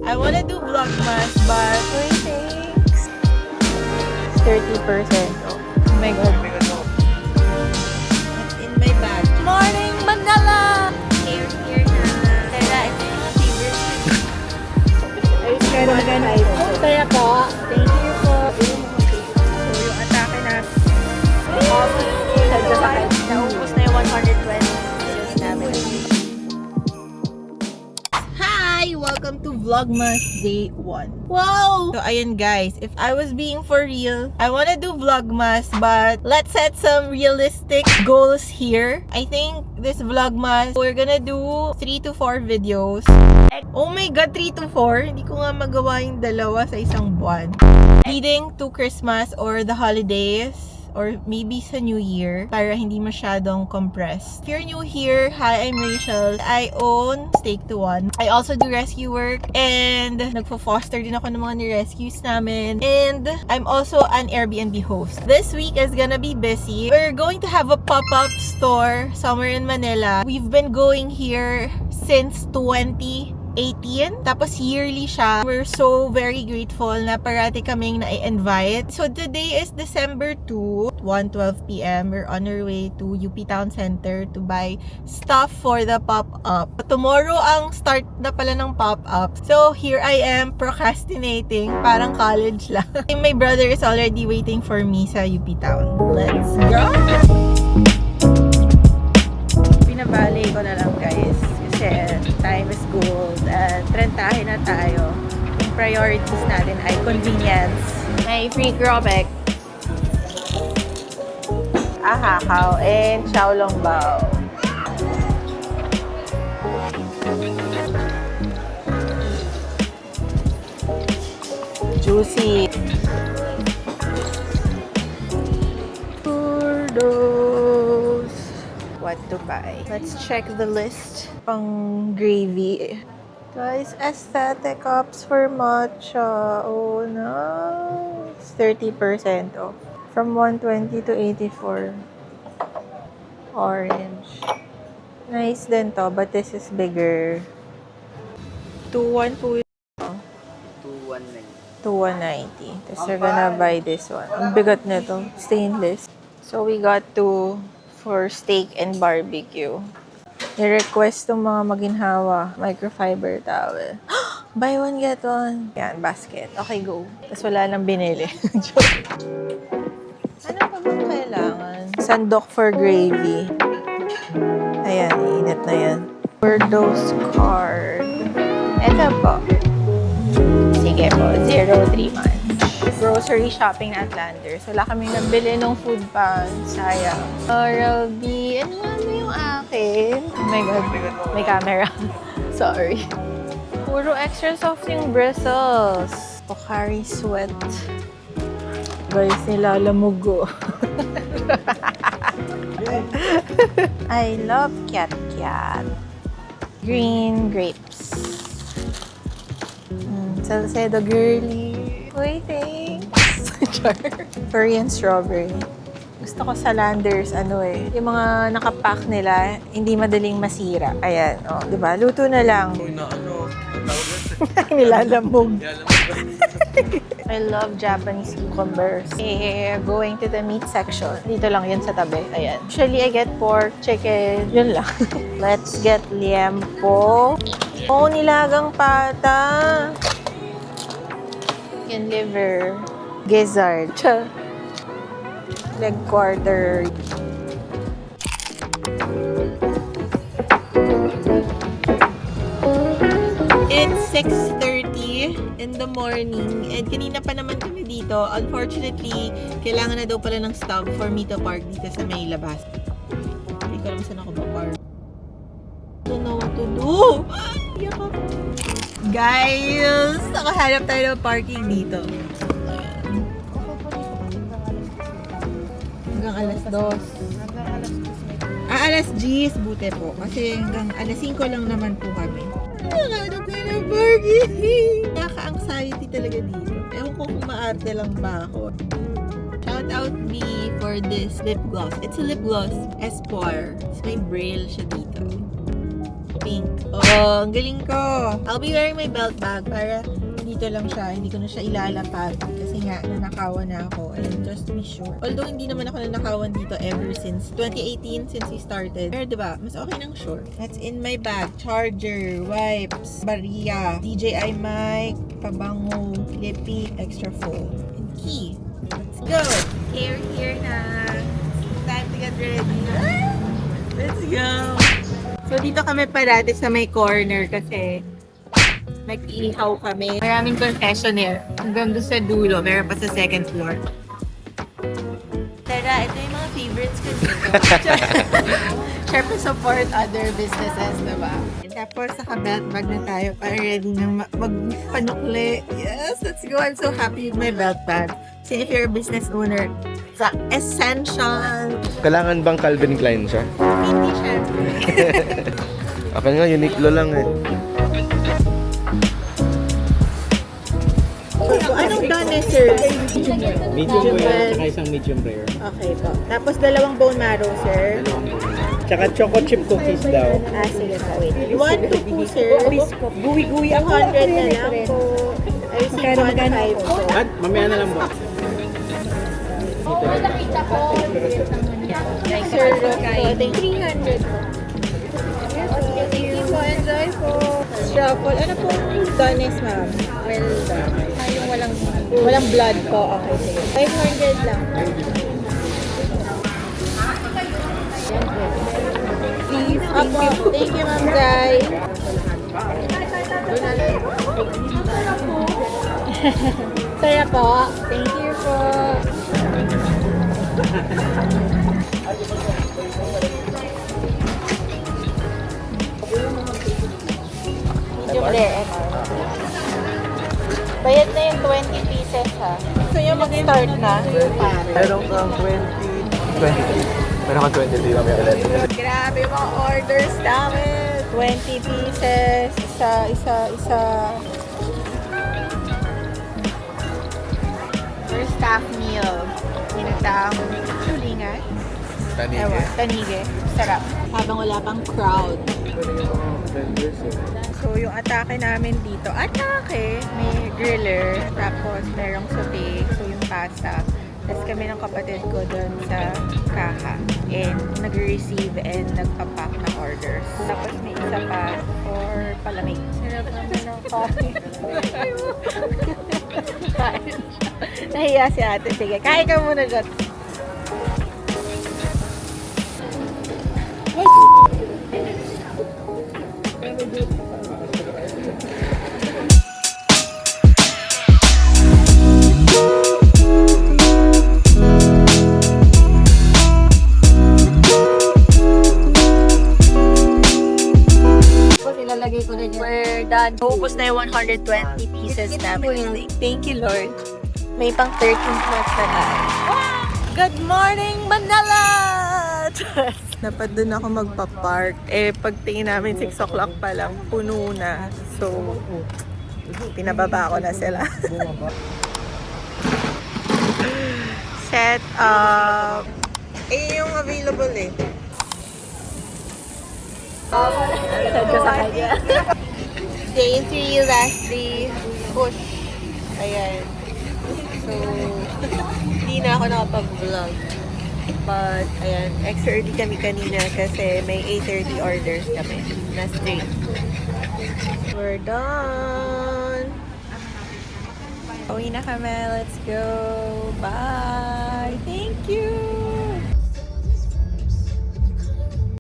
I wanna do vlogmas, but wait, thanks. 30% off. Oh my god. It's in my bag. Morning, Manila! Here na. Kaya ito yung mga favorite. Ayos ka naman ganay. Kaya po. Thank you po. So, yung atake na. Naubos na yung 120 pesos namin. Hi! Welcome to Vlogmas Day 1. Wow! So, ayun guys, if I was being for real, I wanna do Vlogmas, but let's set some realistic goals here. I think this Vlogmas, we're gonna do 3 to 4 videos. Oh my God, 3 to 4? Hindi ko nga magawa yung dalawa sa isang buwan. Leading to Christmas or the holidays, or maybe sa New Year, para hindi masyadong compressed. If you're new here, hi, I'm Rachel. I own Steak to One. I also do rescue work, and nagpo-foster din ako ng mga ni-rescues namin. And I'm also an Airbnb host. This week is gonna be busy. We're going to have a pop-up store somewhere in Manila. We've been going here since 2018. Tapos yearly siya. We're so very grateful na parati kaming na-invite. So today is December 2, 1:12 p.m. We're on our way to UP Town Center to buy stuff for the pop-up. Tomorrow ang start na pala ng pop-up. So here I am procrastinating. Parang college lang. My brother is already waiting for me sa UP Town. Let's go! Pinabali ko na lang guys. Kasi time is gold and trentahin na tayo. Yung priorities natin ay convenience. May free grobek, ahakaw, and xiaolongbao. Juicy. Turdos. What to buy? Let's check the list. Pang gravy. Guys, aesthetic cups for matcha. Oh no. It's 30% off. From 120 to 84. Orange. Nice din to, but this is bigger. 2-1 po yun. 2-190. Tapos we're gonna buy this one. Ang bigat nito. Stainless. So we got two for steak and barbecue. I-request itong mga maginhawa. Microfiber towel. Buy one, get one. Yan, basket. Okay, go. Tapos wala nang binili. Joke. Ano pa bang kailangan? Sandok for gravy. Ayan, init na yan. Birdos card. Ito po. Sige po, 0-3 months. Grocery shopping na Atlander. So, wala kaming nabili ng food pan. Sayang. Oral-B. Ano nga mo yung akin? Oh my God. May camera. Sorry. Puro extra soft yung bristles. Pocari Sweat. Guys, nilalamog ko. I love Cat Cat. Green grapes. Salcedo girly. Uy, thanks. Korean strawberry. Gusto ko sa Landers, yung mga nakapack nila, hindi madaling masira. Ayan, diba? Luto na lang. Nilalamog. I love Japanese cucumbers. Going to the meat section. Dito lang yun sa tabi. Ayan. Usually, I get pork, chicken. Yun lang. Let's get liempo. Nilagang pata. Yan, liver. Gizzard. Leg quarter. It's 6:30 in the morning. And kanina pa naman kami dito. Unfortunately, kailangan na daw pala ng stop for me to park dito sa may labas. Hindi ko alam saan ako ba-park. I don't know what to do. Iyak ako. Guys, nakahanap tayo ng parking dito. Hanggang alas 2. Alas 10, buti po. Kasi hanggang alas 5 lang naman po kami. Nakahanap tayo ng parking. Nakaka-anxiety talaga dito. Ewan ko kung maarte lang ba ako. Shout out me for this lip gloss. It's a lip gloss. Espoir. May braille siya dito. pink. Oh, ang galing ko. I'll be wearing my belt bag para dito lang siya. Hindi ko na siya ilalapag. Kasi nga, nanakawan na ako. And just to be sure. Although, hindi naman ako nanakawan dito ever since 2018, since we started. Pero diba, mas okay nang sure. That's in my bag. Charger, wipes, barya, DJI mic, pabango, lippy, extra full, and key. Let's go! Here na. Time to get ready. Let's go! So, dito kami parati sa may corner kasi nag-ihaw kami. Maraming concessionaire. Hanggang doon sa dulo. Meron pa sa second floor. Tara, ito yung mga favorites ko dito. Siyempre, support other businesses, diba? Tapos, naka-belt bag na tayo para ready na magpanukli. Yes, let's go. I'm so happy with my belt bag. So, if you're a business owner, it's essential. Kailangan bang Calvin Klein siya? Hindi, syempre. Akin nga, Uniqlo lang eh. So, anong done, sir? Medium Medium rare, well. tsaka isang medium rare. Okay po. Tapos, dalawang bone marrow, sir. Tsaka choco chip cookies daw. Ah, sige po. Wait. 1 to 2, sir. Guwi-guwi ako. 100 na lang po. I received 1.5 po. At mamaya na lang po. Sir, thank 300 po. Thank you po. Enjoy po. Truffle. Ano po? Dones, ma'am. Well done. Ah, yung walang blood po. Okay, sige. 500 lang. Please. Apo. Thank you, ma'am Zai. Saya po. Thank you po. Medium rare, bayad na yung 20 pieces ha. So yung mag-start na. Meron kang 23. Meron kang 23 mamaya ulit. Grabe yung mga orders namin. 20 pieces. Isa. First staff meal. Ginatang tulingan. Ewan, tanige. Sarap. Habang wala pang crowd. So, yung atake namin dito, may griller, tapos merong saute, so yung pasta. Tapos kami ng kapatid ko doon sa kaha. And nag-receive and nagpapack ng orders. Tapos may isa pa for palamig. Sarap naman ng coffee. Nahiya si ate. Sige, kain ka muna dyan. Ilalagay ko na dyan. We're done. Ubus na yung 120 pieces namin. Thank you, Lord. May pang 13 months na tayo. Good morning, Manila! Dapat doon ako magpa-park. Pagtingin namin 6 o'clock pa lang, puno na. So, pinababa ko na sila. Set up. Yung available eh. Send ko sa kanya. Day 3, last day, push. Ayan. So, hindi na ako nakapag-vlog. But, ayan, extra early kami kanina kasi may 8:30 orders kami na straight. We're done! Uwi na kami. Let's go. Bye!